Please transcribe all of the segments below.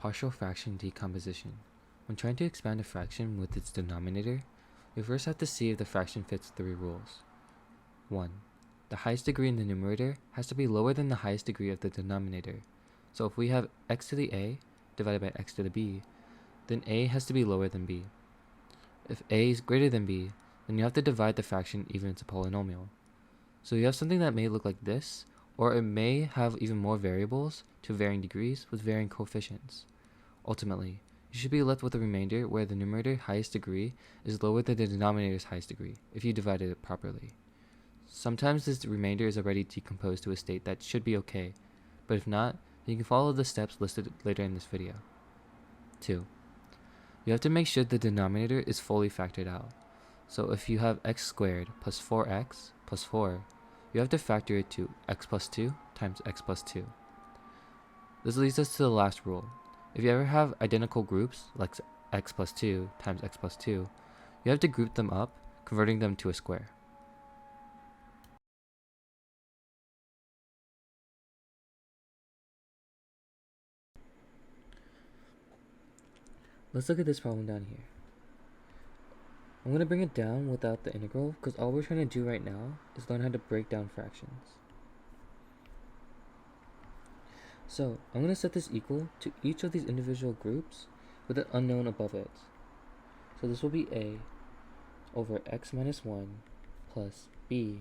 Partial fraction decomposition. When trying to expand a fraction with its denominator, we first have to see if the fraction fits 3 rules. 1. The highest degree in the numerator has to be lower than the highest degree of the denominator. So if we have x to the a divided by x to the b, then a has to be lower than b. If a is greater than b, then you have to divide the fraction even if it's a polynomial. So you have something that may look like this, or it may have even more variables to varying degrees with varying coefficients. Ultimately, you should be left with a remainder where the numerator highest degree is lower than the denominator's highest degree, if you divided it properly. Sometimes this remainder is already decomposed to a state that should be okay, but if not, then you can follow the steps listed later in this video. 2. You have to make sure the denominator is fully factored out. So if you have x squared plus 4x plus 4, you have to factor it to x plus 2 times x plus 2. This leads us to the last rule. If you ever have identical groups, like x plus 2 times x plus 2, you have to group them up, converting them to a square. Let's look at this problem down here. I'm going to bring it down without the integral because all we're trying to do right now is learn how to break down fractions. So I'm going to set this equal to each of these individual groups with an unknown above it. So this will be a over x minus 1 plus b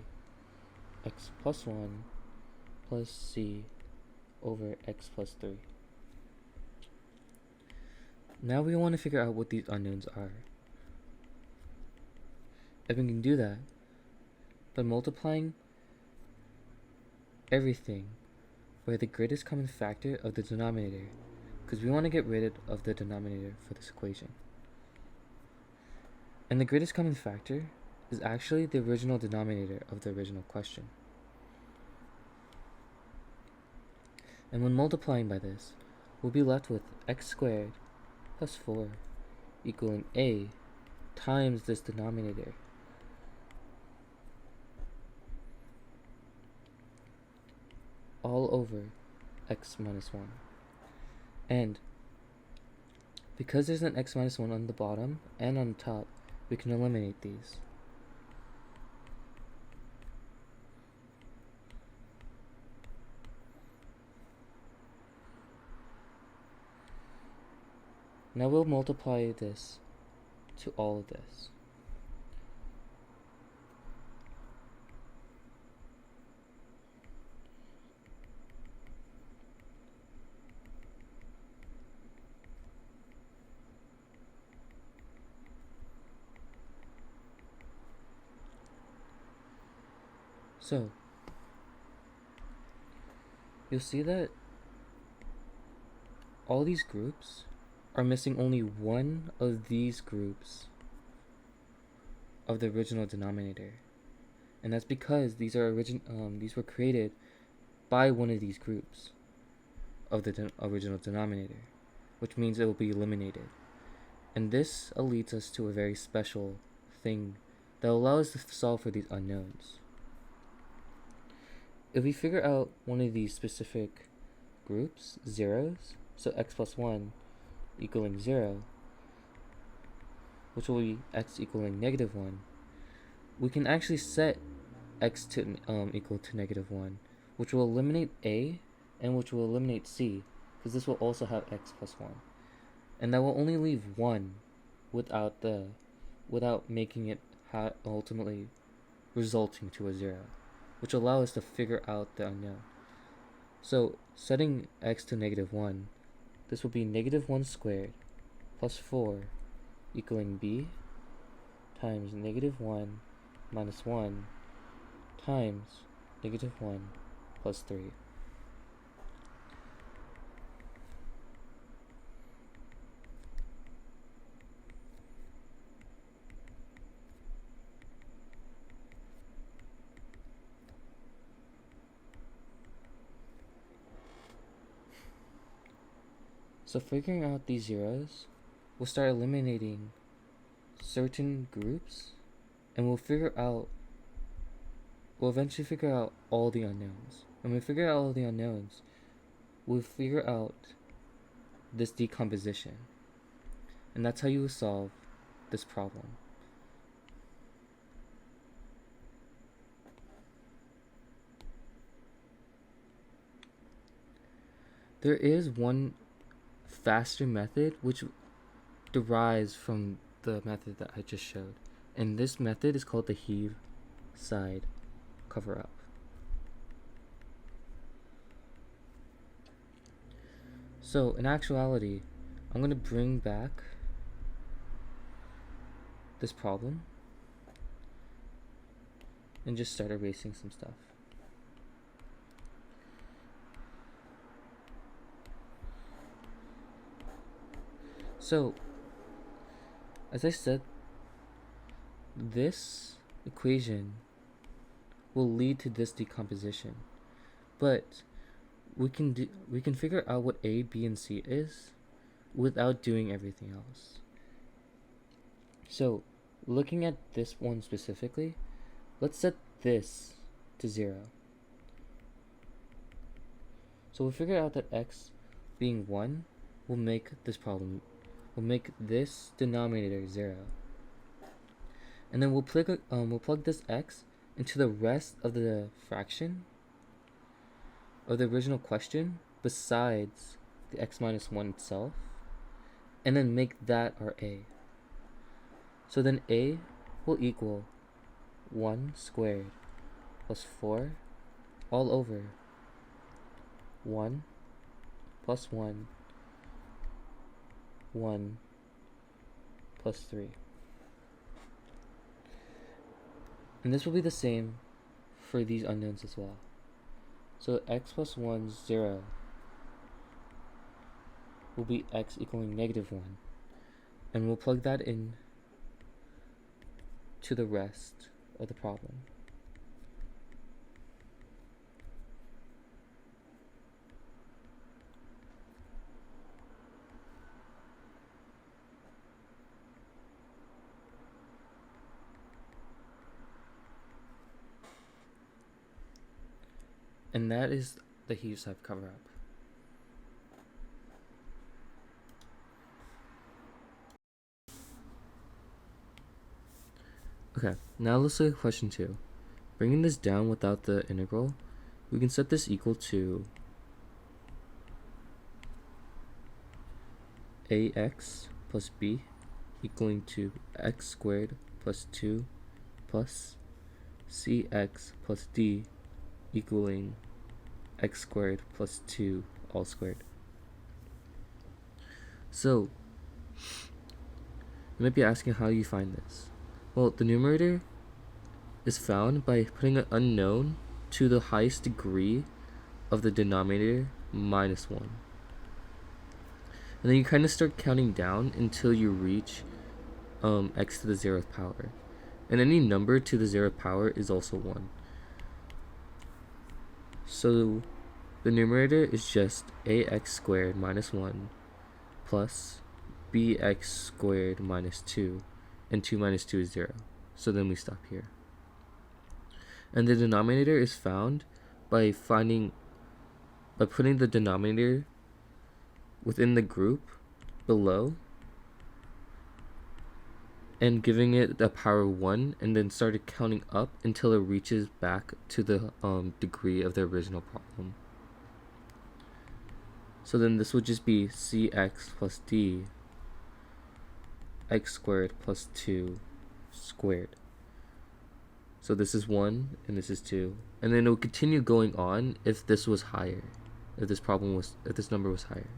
x plus 1 plus c over x plus 3. Now we want to figure out what these unknowns are. And we can do that by multiplying everything by the greatest common factor of the denominator, because we want to get rid of the denominator for this equation. And the greatest common factor is actually the original denominator of the original question. And when multiplying by this, we'll be left with x squared plus 4 equaling a times this denominator. All over x minus 1. And because there's an x minus 1 on the bottom and on the top, we can eliminate these. Now we'll multiply this to all of this. So, you'll see that all these groups are missing only one of these groups of the original denominator. And that's because these were created by one of these groups of the original denominator, which means it will be eliminated. And this leads us to a very special thing that will allow us to solve for these unknowns. If we figure out one of these specific groups, zeros, so x plus 1 equaling 0, which will be x equaling negative 1, we can actually set x to equal to negative 1, which will eliminate a and which will eliminate c, because this will also have x plus 1. And that will only leave 1 without making it ultimately resulting to a 0, which will allow us to figure out the unknown. So setting x to negative 1, this will be negative 1 squared plus 4 equaling b times negative 1 minus 1 times negative 1 plus 3. So figuring out these zeros, we'll start eliminating certain groups, and we'll eventually figure out all the unknowns. And when we figure out all the unknowns, we'll figure out this decomposition. And that's how you will solve this problem. There is one faster method which derives from the method that I just showed. And this method is called the heave side cover up. So in actuality, I'm going to bring back this problem and just start erasing some stuff. So, as I said, this equation will lead to this decomposition, but we can figure out what A, B, and C is without doing everything else. So, looking at this one specifically, let's set this to 0. So we'll figure out that x being 1 will make this problem, will make this denominator 0. And then we'll plug this x into the rest of the fraction of the original question besides the x minus 1 itself, and then make that our a. So then a will equal 1 squared plus 4 all over 1 plus 1, 1 plus 3. And this will be the same for these unknowns as well. So x plus 1, 0 will be x equaling negative 1. And we'll plug that in to the rest of the problem. And that is the heave side cover up. Okay, now let's look at question 2. Bringing this down without the integral, we can set this equal to ax plus b equaling to x squared plus 2 plus cx plus d equaling x squared plus 2 all squared. So, you might be asking how you find this. Well, the numerator is found by putting an unknown to the highest degree of the denominator minus 1. And then you kind of start counting down until you reach x to the 0th power. And any number to the 0th power is also 1. So the numerator is just ax squared minus 1 plus bx squared minus 2, and 2 minus 2 is 0. So then we stop here. And the denominator is found by putting the denominator within the group below and giving it the power 1, and then started counting up until it reaches back to the degree of the original problem. So then this would just be cx plus d x squared plus 2 squared. So this is 1 and this is 2, and then it will continue going on if this was higher, if this number was higher.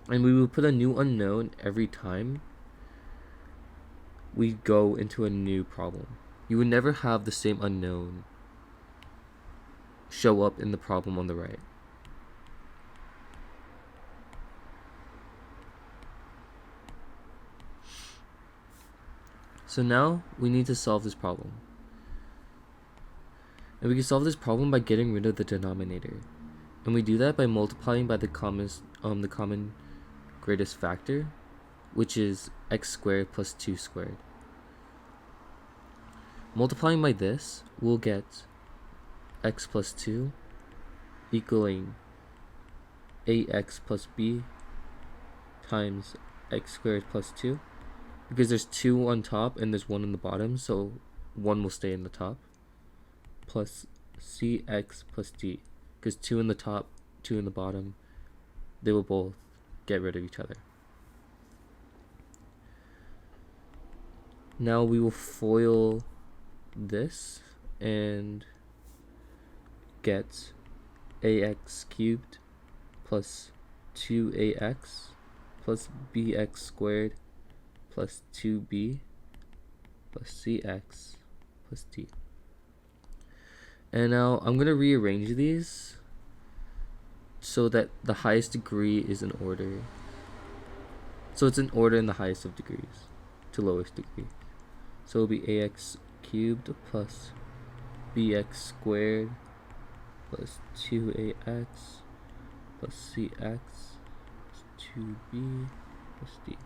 And we will put a new unknown every time we go into a new problem. You would never have the same unknown show up in the problem on the right. So now we need to solve this problem. And we can solve this problem by getting rid of the denominator. And we do that by multiplying by the common greatest factor, which is x squared plus 2 squared. Multiplying by this, we'll get x plus 2 equaling ax plus b times x squared plus 2, because there's 2 on top and there's 1 on the bottom, so 1 will stay in the top, plus cx plus d, because 2 in the top, 2 in the bottom, they will both get rid of each other. Now we will FOIL this and get ax cubed plus 2ax plus bx squared plus 2b plus cx plus d. And now I'm going to rearrange these so that the highest degree is in order. So it's in order in the highest of degrees to lowest degree. So it'll be ax cubed plus bx squared plus 2ax plus cx plus 2b plus d.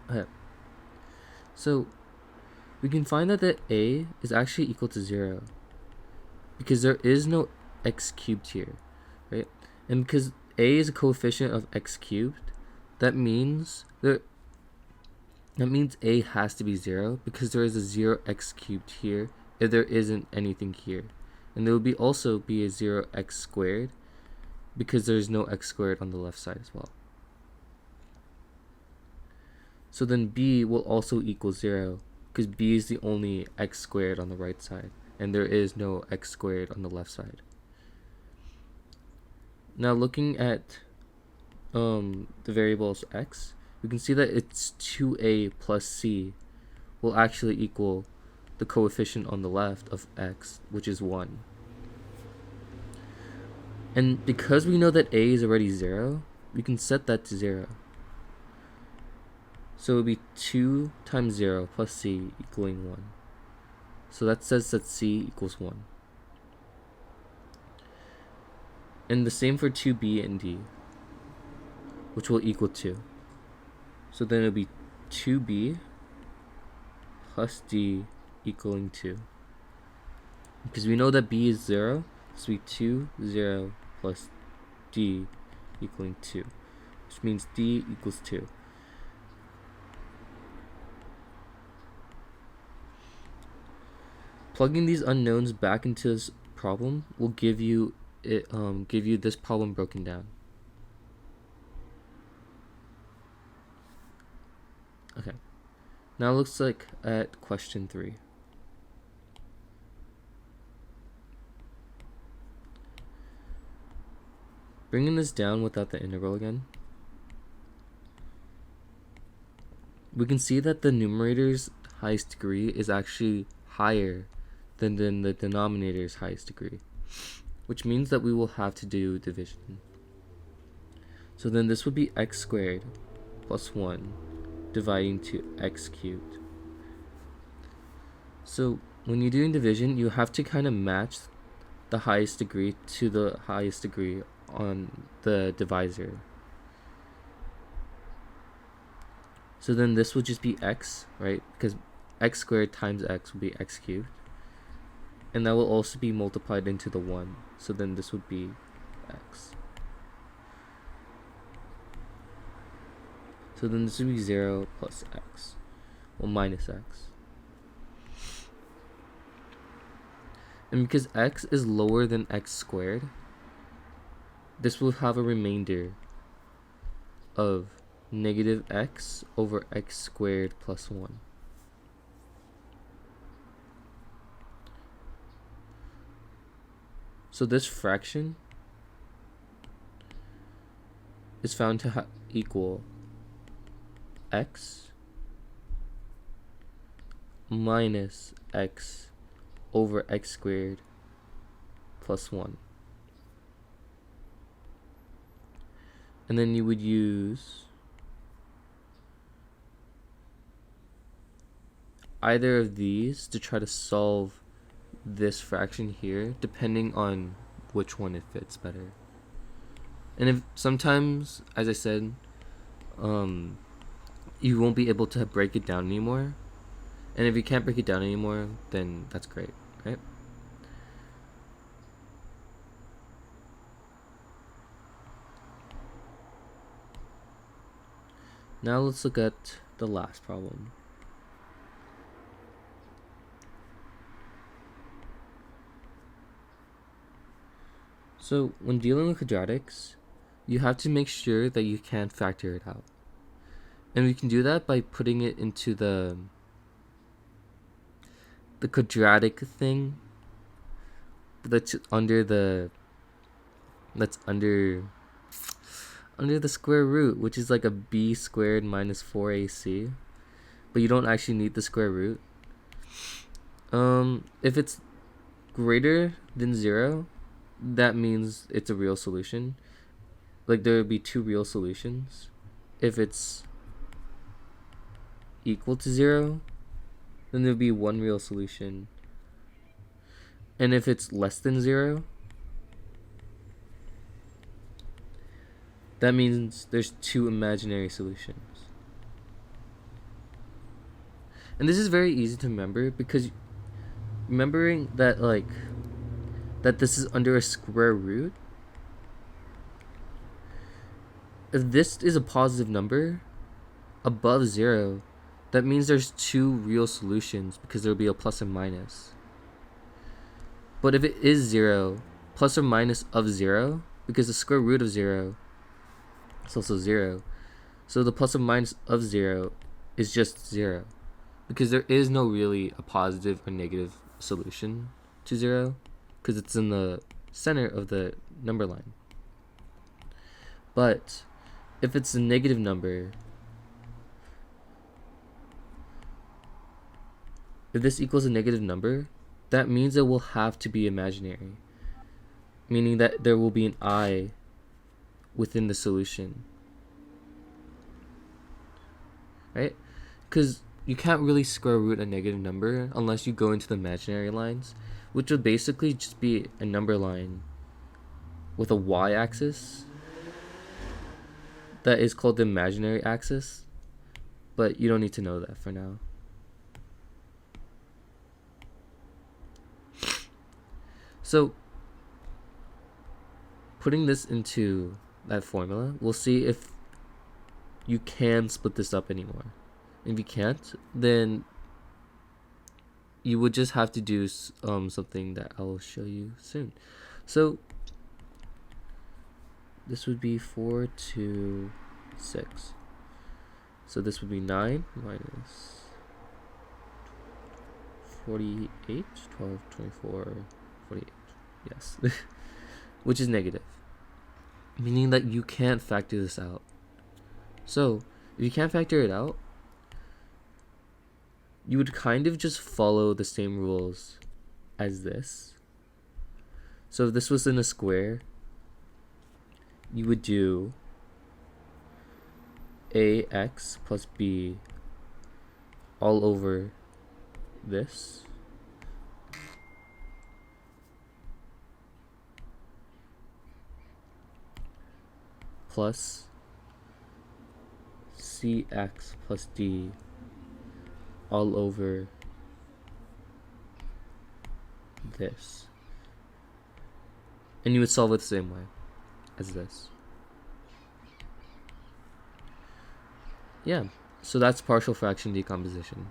Okay. So we can find that the a is actually equal to 0 because there is no x cubed here, right? And because a is a coefficient of x cubed, that means a has to be 0 because there is a 0x cubed here if there isn't anything here. And there will also be a 0x squared because there's no x squared on the left side as well. So then b will also equal 0 because b is the only x squared on the right side and there is no x squared on the left side. Now looking at the variables x, we can see that it's 2a plus c will actually equal the coefficient on the left of x, which is 1. And because we know that a is already 0, we can set that to 0. So it would be 2 times 0 plus c equaling 1. So that says that c equals 1. And the same for 2b and d, which will equal 2. So then it'll be 2b plus d equaling 2. Because we know that b is 0, so it'll be 2, 0 plus d equaling 2, which means d equals 2. Plugging these unknowns back into this problem will give you this problem broken down. Okay, now it looks like at question 3. Bringing this down without the integral again, we can see that the numerator's highest degree is actually higher than the denominator's highest degree, which means that we will have to do division. So then this would be x squared plus 1 dividing to x cubed. So when you're doing division, you have to kind of match the highest degree to the highest degree on the divisor. So then this would just be x, right? Because x squared times x will be x cubed. And that will also be multiplied into the 1. So then this would be x. So then this would be 0 plus x, well, minus x. And because x is lower than x squared, this will have a remainder of negative x over x squared plus 1. So this fraction is found to equal x minus x over x squared plus 1. And then you would use either of these to try to solve this fraction here, depending on which one it fits better. And if sometimes, as I said, you won't be able to break it down anymore. And if you can't break it down anymore, then that's great, right? Now let's look at the last problem. So when dealing with quadratics, you have to make sure that you can factor it out. And we can do that by putting it into the quadratic thing that's under the square root, which is like a b squared minus 4ac, but you don't actually need the square root. If it's greater than 0, that means it's a real solution. Like there would be 2 real solutions. If it's equal to 0, then there would be 1 real solution. And if it's less than 0, that means there's 2 imaginary solutions. And this is very easy to remember, because remembering that that this is under a square root, if this is a positive number above 0, that means there's 2 real solutions, because there'll be a plus and minus. But if it is 0, plus or minus of 0, because the square root of 0 is also 0, so the plus or minus of 0 is just 0, because there is no really a positive or negative solution to 0, because it's in the center of the number line. But if it's a negative number, if this equals a negative number, that means it will have to be imaginary, meaning that there will be an I within the solution, right? Because you can't really square root a negative number unless you go into the imaginary lines, which would basically just be a number line with a y-axis that is called the imaginary axis, but you don't need to know that for now. So putting this into that formula, we'll see if you can split this up anymore. If you can't, then you would just have to do something that I'll show you soon. So this would be 4 to 6. So this would be 9 minus 48, 12, 24, 48. Yes. Which is negative, meaning that you can't factor this out. So if you can't factor it out, you would kind of just follow the same rules as this. So if this was in a square, you would do ax plus b all over this, plus cx plus d all over this. And you would solve it the same way as this. Yeah, so that's partial fraction decomposition.